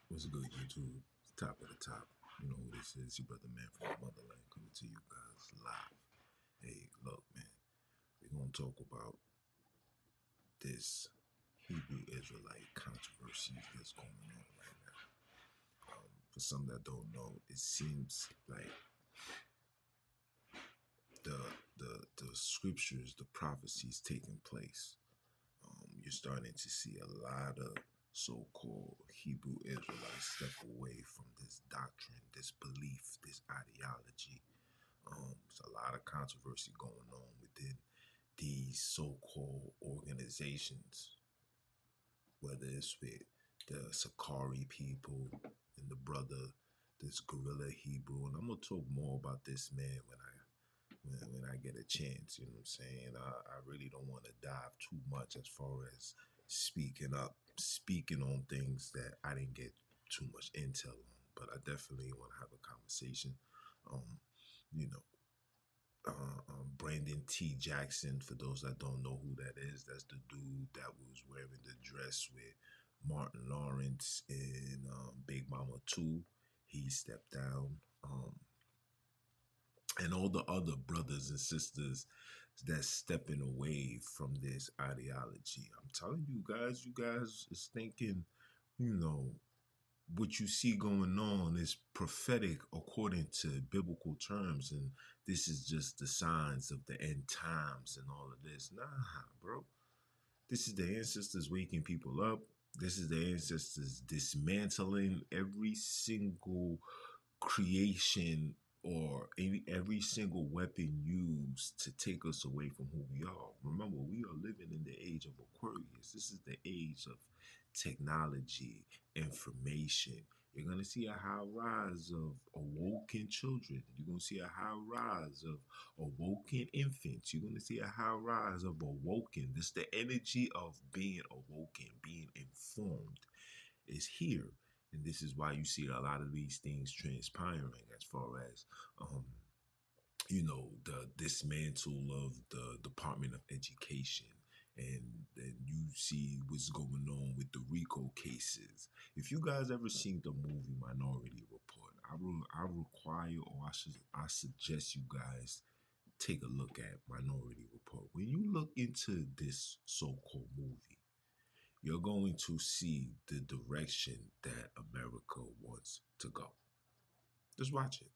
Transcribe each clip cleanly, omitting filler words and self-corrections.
What's good, YouTube? Top of the top. You know who this is. Your brother man from the motherland coming to you guys live. Hey, look, man. We're going to talk about this Hebrew Israelite controversy that's going on right now. For some that don't know, it seems like the the scriptures, the prophecies taking place. You're starting to see a lot of so-called Hebrew Israelites step away from this doctrine, this belief, this ideology. There's a lot of controversy going on within these so-called organizations, whether it's with the Sakari people and the brother, this guerrilla Hebrew. And I'm gonna talk more about this man when I get a chance. You know what I'm saying? I really don't want to dive too much as far as speaking on things that I didn't get too much intel on. But I definitely want to have a conversation. Um, you know, Brandon T. Jackson, for those that don't know who that is, that's the dude that was wearing the dress with Martin Lawrence in Big Mama 2. He stepped down. And all the other brothers and sisters that's stepping away from this ideology. I'm telling you guys is thinking, you know, what you see going on is prophetic according to biblical terms, and this is just the signs of the end times and all of this. Nah, bro. This is the ancestors waking people up. This is the ancestors dismantling every single creation or every single weapon used to take us away from who we are. Remember, we are living in the age of Aquarius. This is the age of technology, information. You're going to see a high rise of awoken children. You're going to see a high rise of awoken infants. You're going to see a high rise of awoken. This the energy of being awoken, being informed is here. And this is why you see a lot of these things transpiring as far as, the dismantle of the Department of Education. And then you see what's going on with the RICO cases. If you guys ever seen the movie Minority Report, I require or I suggest you guys take a look at Minority Report. When you look into this so-called movie, you're going to see the direction that America wants to go. Just watch it.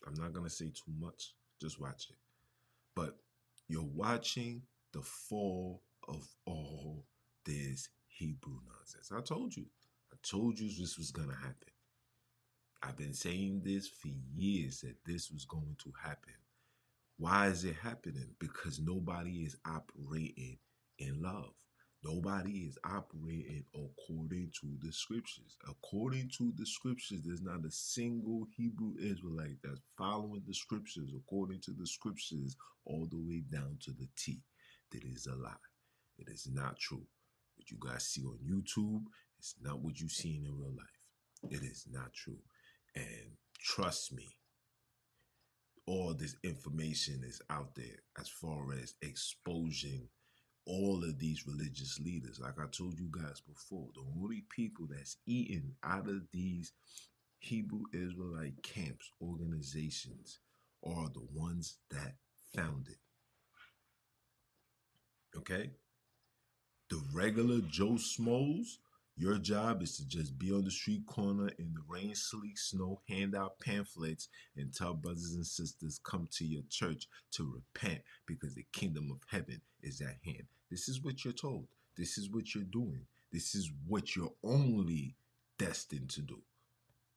I'm not going to say too much. Just watch it. But you're watching the fall of all this Hebrew nonsense. I told you. I told you this was going to happen. I've been saying this for years that this was going to happen. Why is it happening? Because nobody is operating in love. Nobody is operating according to the scriptures. According to the scriptures, there's not a single Hebrew Israelite that's following the scriptures according to the scriptures all the way down to the T. That is a lie. It is not true. What you guys see on YouTube is not what you see in real life. It is not true. And trust me, all this information is out there as far as exposing all of these religious leaders. Like I told you guys before, the only people that's eating out of these Hebrew Israelite camps, organizations, are the ones that found it. Okay? The regular Joe Smoes, your job is to just be on the street corner in the rain, sleet, snow, hand out pamphlets, and tell brothers and sisters come to your church to repent because the kingdom of heaven is at hand. This is what you're told. This is what you're doing. This is what you're only destined to do.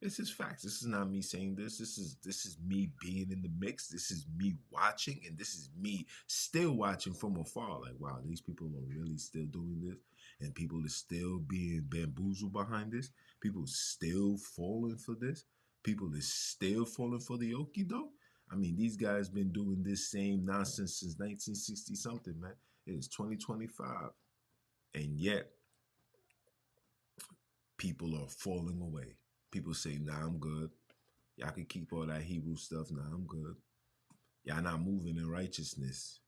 This is facts. This is not me saying this. This is me being in the mix. This is me watching, and this is me still watching from afar. Like, wow, these people are really still doing this, and people are still being bamboozled behind this. People still falling for this. People is still falling for the okie doke. I mean, these guys been doing this same nonsense since 1960 something, man. It is 2025, and yet people are falling away. People say, nah, I'm good. Y'all can keep all that Hebrew stuff. Nah, I'm good. Y'all not moving in righteousness.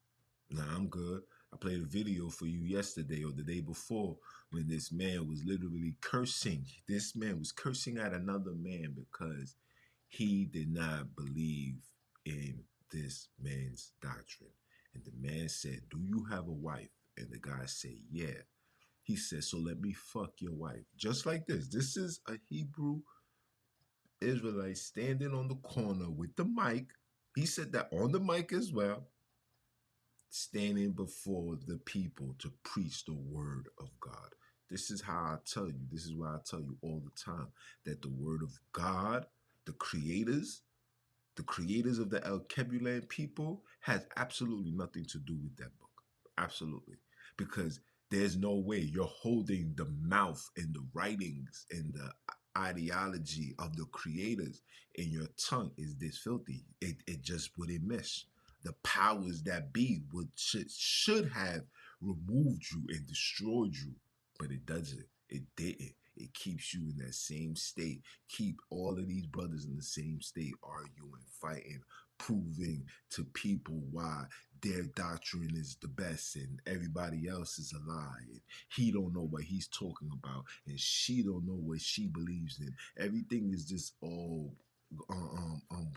Nah, I'm good. I played a video for you yesterday or the day before when this man was literally cursing. This man was cursing at another man because he did not believe in this man's doctrine. And the man said, "Do you have a wife?" And the guy said, "Yeah." He said, "So let me fuck your wife." Just like this. This is a Hebrew Israelite standing on the corner with the mic. He said that on the mic as well, standing before the people to preach the word of God. This is how I tell you, this is why I tell you all the time that the word of God, the creators of the Alkebulan people, has absolutely nothing to do with that book. Absolutely. Because there's no way you're holding the mouth and the writings and the ideology of the creators in your tongue is this filthy. It just wouldn't mesh. The powers that be should have removed you and destroyed you, but it doesn't. It didn't. It keeps you in that same state. Keep all of these brothers in the same state, arguing, fighting, proving to people why their doctrine is the best and everybody else is a lie. And he don't know what he's talking about, and she don't know what she believes in. Everything is just all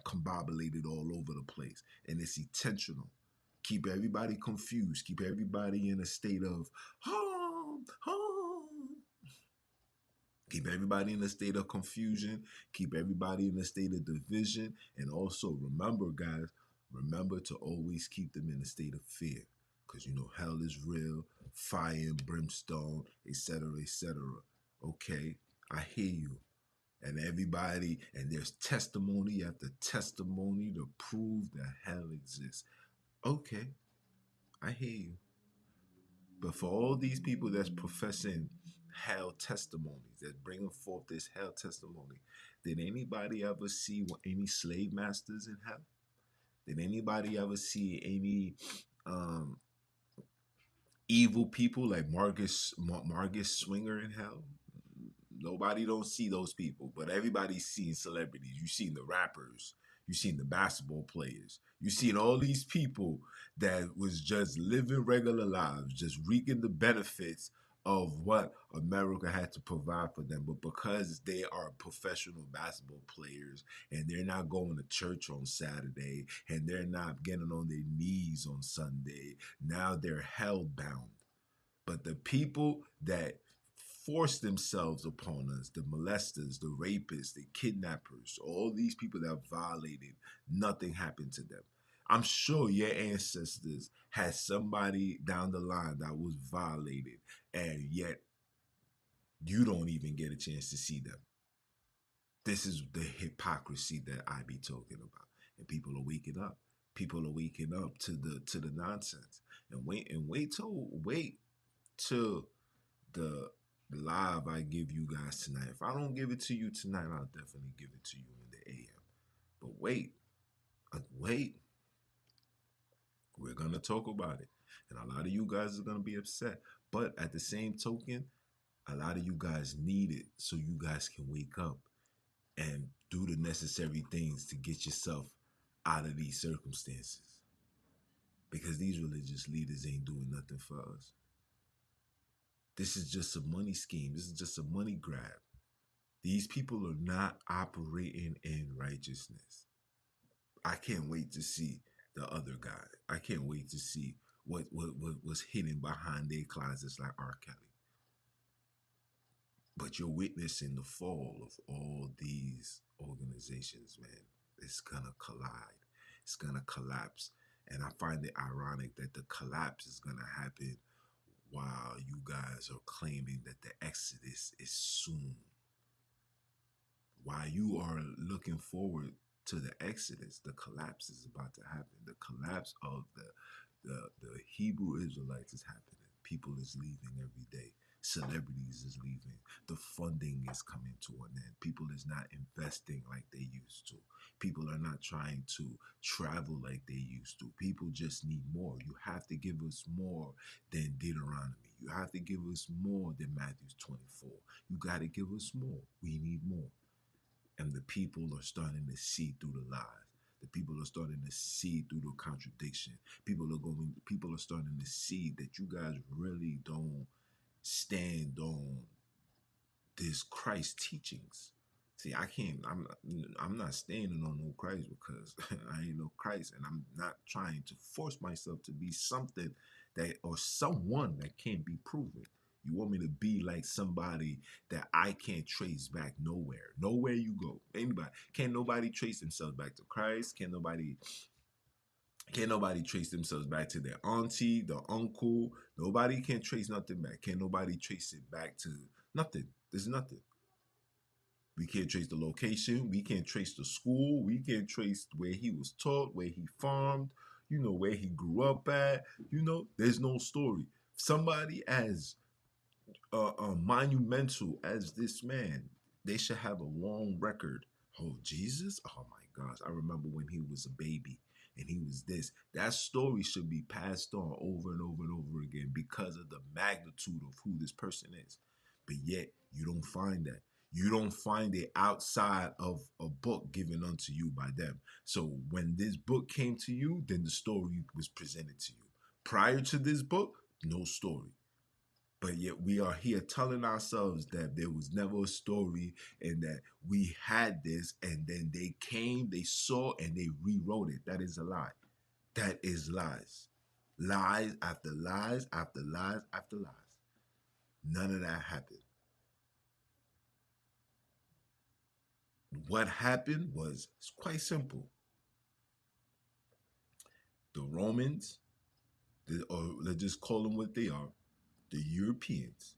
combobulated all over the place, and it's intentional. Keep everybody confused. Keep everybody in a state of home. Keep everybody in a state of confusion. Keep everybody in a state of division. And also remember, guys, remember to always keep them in a state of fear. Because, you know, hell is real, fire and brimstone, etc., etc. Okay, I hear you. And everybody, and there's testimony after testimony to prove that hell exists. Okay, I hear you. But for all these people that's professing hell testimonies, that's bringing forth this hell testimony, did anybody ever see any slave masters in hell? Did anybody ever see any evil people like Marcus Swinger in hell? Nobody don't see those people, but everybody's seen celebrities. You've seen the rappers. You've seen the basketball players. You've seen all these people that was just living regular lives, just reaping the benefits of what America had to provide for them. But because they are professional basketball players and they're not going to church on Saturday and they're not getting on their knees on Sunday, now they're hell bound. But the people that force themselves upon us, the molesters, the rapists, the kidnappers, all these people that violated, nothing happened to them. I'm sure your ancestors had somebody down the line that was violated, and yet you don't even get a chance to see them. This is the hypocrisy that I be talking about. And people are waking up. People are waking up to the nonsense. And wait till the live I give you guys tonight. If I don't give it to you tonight, I'll definitely give it to you in the AM. But wait, we're gonna talk about it, and a lot of you guys are gonna be upset. But at the same token, a lot of you guys need it so you guys can wake up and do the necessary things to get yourself out of these circumstances. Because these religious leaders ain't doing nothing for us. This is just a money scheme. This is just a money grab. These people are not operating in righteousness. I can't wait to see the other guy. I can't wait to see what was hidden behind their closets like R. Kelly. But you're witnessing the fall of all these organizations, man. It's gonna collide. It's gonna collapse. And I find it ironic that the collapse is gonna happen while you guys are claiming that the Exodus is soon. While you are looking forward to the Exodus, the collapse is about to happen. The collapse of the Hebrew Israelites is happening. People is leaving every day. Celebrities is leaving. The funding is coming to an end. People is not investing like they used to. People are not trying to travel like they used to. People just need more. You have to give us more than Deuteronomy. You have to give us more than Matthew 24. You got to give us more. We need more. And the people are starting to see through the lies. The people are starting to see through the contradiction. People are starting to see that you guys really don't stand on this Christ teachings. See, I'm not standing on no Christ because I ain't no Christ, and I'm not trying to force myself to be something that or someone that can't be proven. You want me to be like somebody that I can't trace back nowhere. Nowhere you go. Anybody. Can't nobody trace themselves back to Christ. Can't nobody trace themselves back to their auntie, the uncle. Nobody can trace nothing back. Can't nobody trace it back to nothing. There's nothing. We can't trace the location. We can't trace the school. We can't trace where he was taught, where he farmed, where he grew up at. There's no story. Somebody as monumental as this man, they should have a long record. Oh, Jesus? Oh my gosh. I remember when he was a baby and he was this. That story should be passed on over and over and over again because of the magnitude of who this person is. But yet, you don't find that. You don't find it outside of a book given unto you by them. So when this book came to you, then the story was presented to you. Prior to this book, no story. But yet we are here telling ourselves that there was never a story and that we had this and then they came, they saw, and they rewrote it. That is a lie. That is lies. Lies after lies after lies after lies. None of that happened. What happened was quite simple. The Romans, or let's just call them what they are, the Europeans,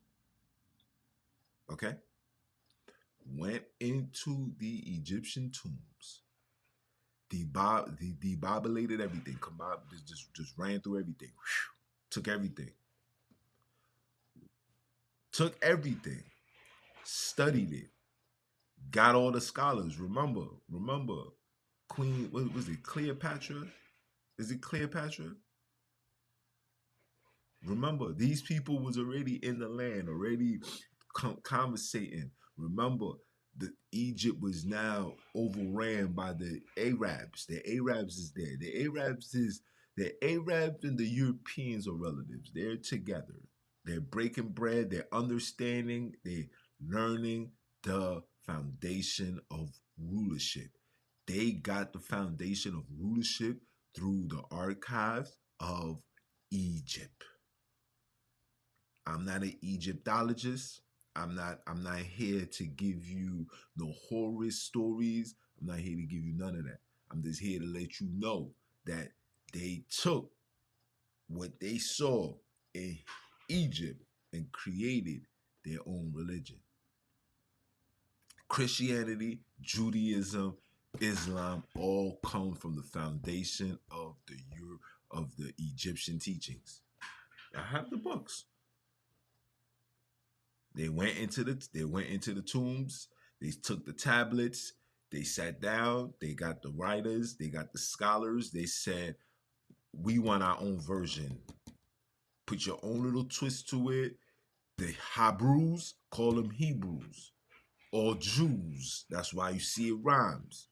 okay, went into the Egyptian tombs, debobulated everything, just ran through everything, took everything, studied it, got all the scholars. Remember, Queen, what was it, Cleopatra? Is it Cleopatra? Remember, these people was already in the land, already conversating. Remember, the Egypt was now overran by the Arabs. The Arabs is there. The Arabs and the Europeans are relatives. They're together. They're breaking bread. They're understanding. They're learning the foundation of rulership. They got the foundation of rulership through the archives of Egypt. I'm not an Egyptologist. I'm not here to give you no horror stories. I'm not here to give you none of that. I'm just here to let you know that they took what they saw in Egypt and created their own religion. Christianity, Judaism, Islam all come from the foundation of the Egyptian teachings. I have the books. They went into the tombs. They took the tablets. They sat down. They got the writers. They got the scholars. They said, "We want our own version. Put your own little twist to it." The Hebrews call them Hebrews or Jews. That's why you see it rhymes.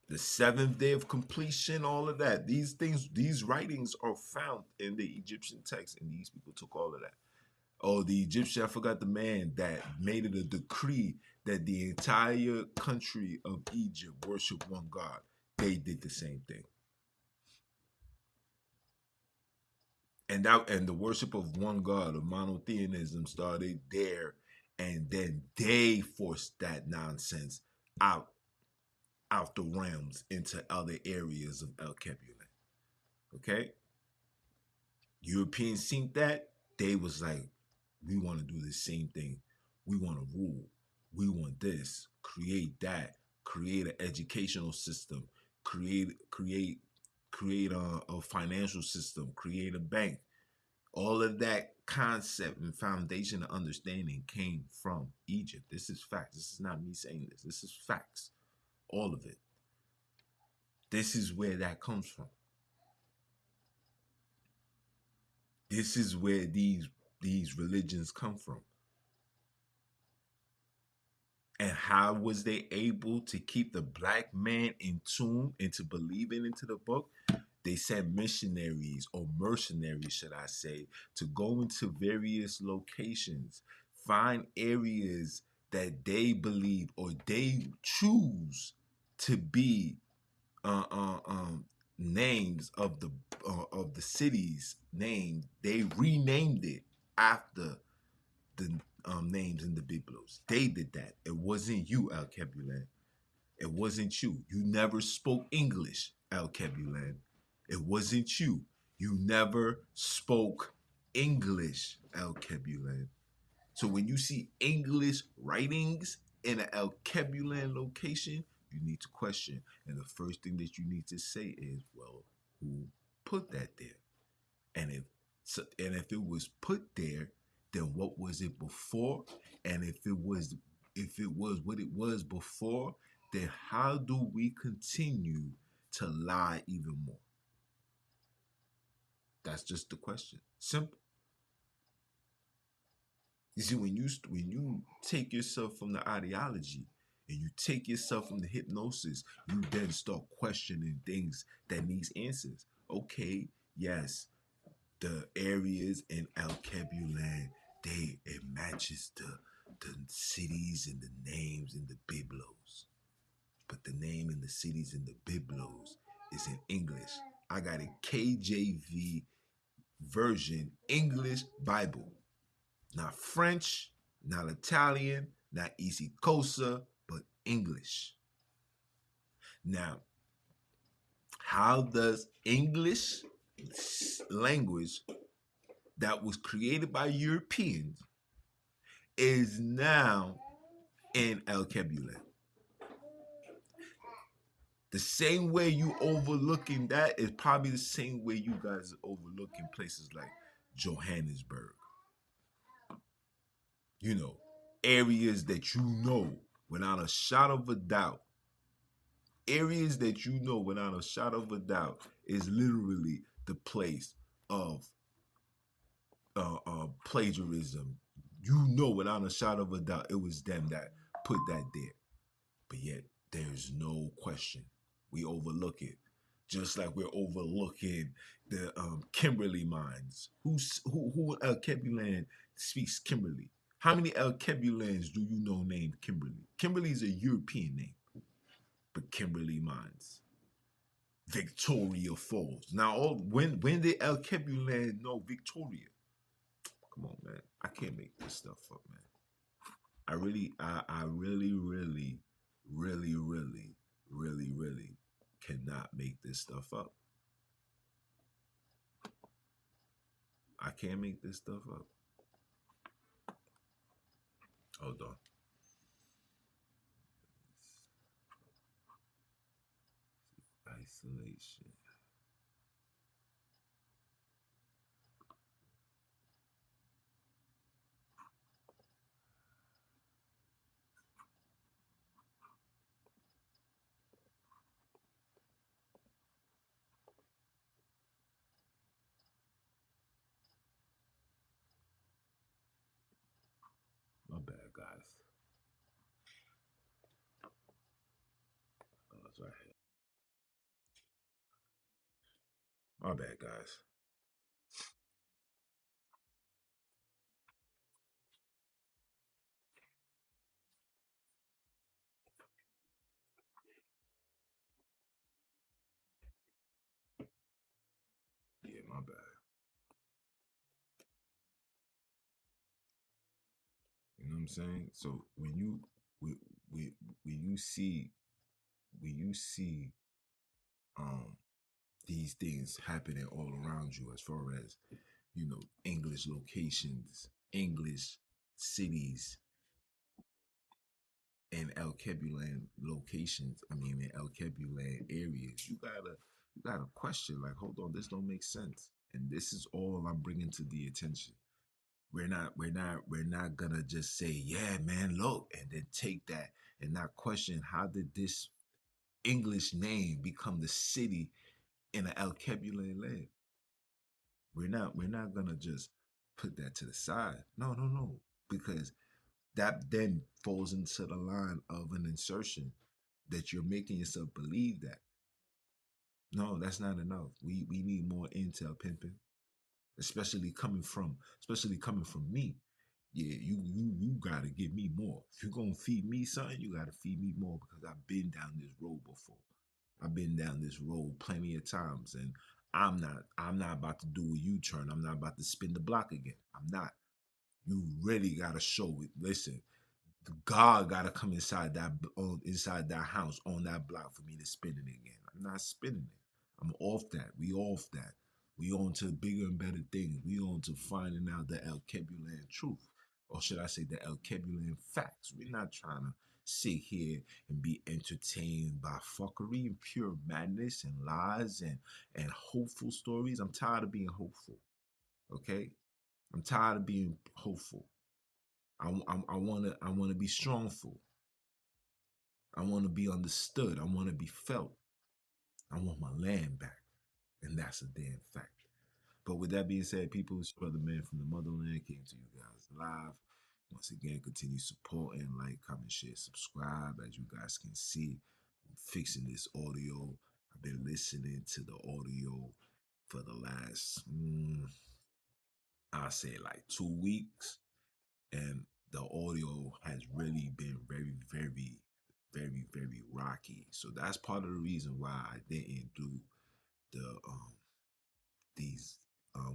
The seventh day of completion, all of that. These writings are found in the Egyptian text, and these people took all of that. Oh, the Egyptian, I forgot the man that made it a decree that the entire country of Egypt worship one God. They did the same thing. And the worship of one God, of monotheism, started there, and then they forced that nonsense out the realms into other areas of Alkebulan. Okay? Europeans seen that, they was like, we want to do the same thing. We want to rule. We want this. Create that. Create an educational system. Create a financial system. Create a bank. All of that concept and foundation of understanding came from Egypt. This is facts. This is not me saying this. This is facts. All of it. This is where that comes from. This is where these religions come from. And how was they able to keep the black man in tune into believing into the book? They sent missionaries or mercenaries, should I say, to go into various locations, find areas that they believe or they choose to be uh, uh, um, names of the cities name. They renamed it after the names in the Biblos. They did that. It wasn't you, Alkebulan. It wasn't you. You never spoke English, Alkebulan. It wasn't you. You never spoke English, Alkebulan. So when you see English writings in an Alkebulan location, you need to question. And the first thing that you need to say is, well, who put that there? And if it was put there, then what was it before? And if it was what it was before, then how do we continue to lie even more? That's just the question. Simple. You see, when you take yourself from the ideology and you take yourself from the hypnosis, you then start questioning things that needs answers. Okay, yes, the areas in Alkebulan, it matches the cities and the names in the Biblos. But the name in the cities in the Biblos is in English. I got a KJV version English Bible. Not French, not Italian, not East Coast, but English. Now, how does English language that was created by Europeans is now in Alkebulan? The same way you overlooking that is probably the same way you guys are overlooking places like Johannesburg. You know, areas that you know without a shot of a doubt. Areas that you know without a shot of a doubt is literally the place of plagiarism. You know without a shot of a doubt it was them that put that there. But yet there's no question. We overlook it. Just like we're overlooking the Kimberley mines. Who Alkebulan speaks Kimberley? How many Alkebulans do you know named Kimberley? Kimberley is a European name, but Kimberley mines, Victoria Falls. Now, when did Alkebulan know Victoria? Come on, man. I can't make this stuff up, man. I really, really, really, really, really, really cannot make this stuff up. I can't make this stuff up. Hold on. Isolation. My bad, guys. Oh, that's right here. My bad, guys. Yeah, my bad. You know what I'm saying? So when, when, when you see when you see um these things happening all around you, as far as English locations, English cities, and Alkebulan locations. I mean, in Alkebulan areas, you gotta question. Like, hold on, this don't make sense. And this is all I'm bringing to the attention. We're not gonna just say, yeah, man, look, and then take that and not question how did this English name become the city in an Alkebulan land. We're not gonna just put that to the side. No, no, no. Because That then falls into the line of an insertion that you're making yourself believe that. No, that's not enough. We need more intel pimping, especially coming from me. Yeah, you gotta give me more. If you're gonna feed me something, you gotta feed me more because I've been down this road before. I've been down this road plenty of times, and I'm not about to do a U-turn. I'm not about to spin the block again. I'm not. You really gotta show it. Listen, God gotta come inside that house on that block for me to spin it again. I'm not spinning it. I'm off that. We off that. We on to bigger and better things. We on to finding out the Alkebulan truth, or should I say the Alkebulan facts. We're not trying to sit here and be entertained by fuckery and pure madness and lies and hopeful stories. I'm tired of being hopeful. Okay, I'm tired of being hopeful. I wanna be strongful. I want to be understood. I want to be felt. I want my land back. And that's a damn fact. But with that being said, people, it's your brother man from the motherland came to you guys live. Once again, continue supporting, like, comment, share, subscribe. As you guys can see, I'm fixing this audio. I've been listening to the audio for the last, I say like 2 weeks. And the audio has really been very, very, very, very rocky. So that's part of the reason why I didn't do the these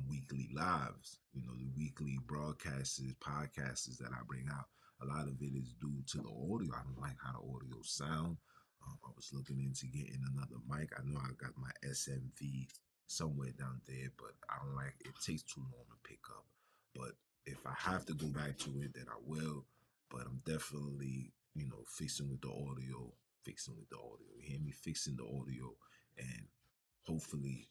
weekly lives. You know, the weekly broadcasts, podcasts that I bring out. A lot of it is due to the audio. I don't like how the audio sound. I was looking into getting another mic. I know I got my SMV somewhere down there, but I don't like it. Takes too long to pick up. But if I have to go back to it, then I will. But I'm definitely, fixing with the audio, fixing with the audio. You hear me? Fixing the audio, and hopefully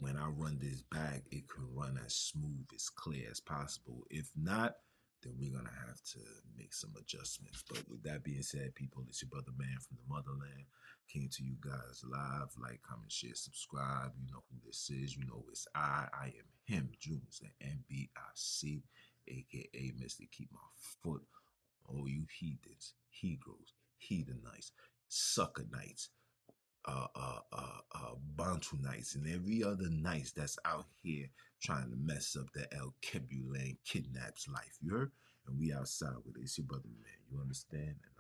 when I run this back, it can run as smooth, as clear as possible. If not, then we're gonna have to make some adjustments. But with that being said, people, it's your brother man from the motherland. Came to you guys live. Like, comment, share, subscribe. You know who this is. You know it's I. I am him, Junes, the MBIC, aka Mr. Keep My Foot. Oh, you heathens, Hebrews, heathenites, sucker nights, Bantu nights and every other nights that's out here trying to mess up the Alkebulan kidnaps life. You heard? And we outside with it. It's your brother man. You understand? And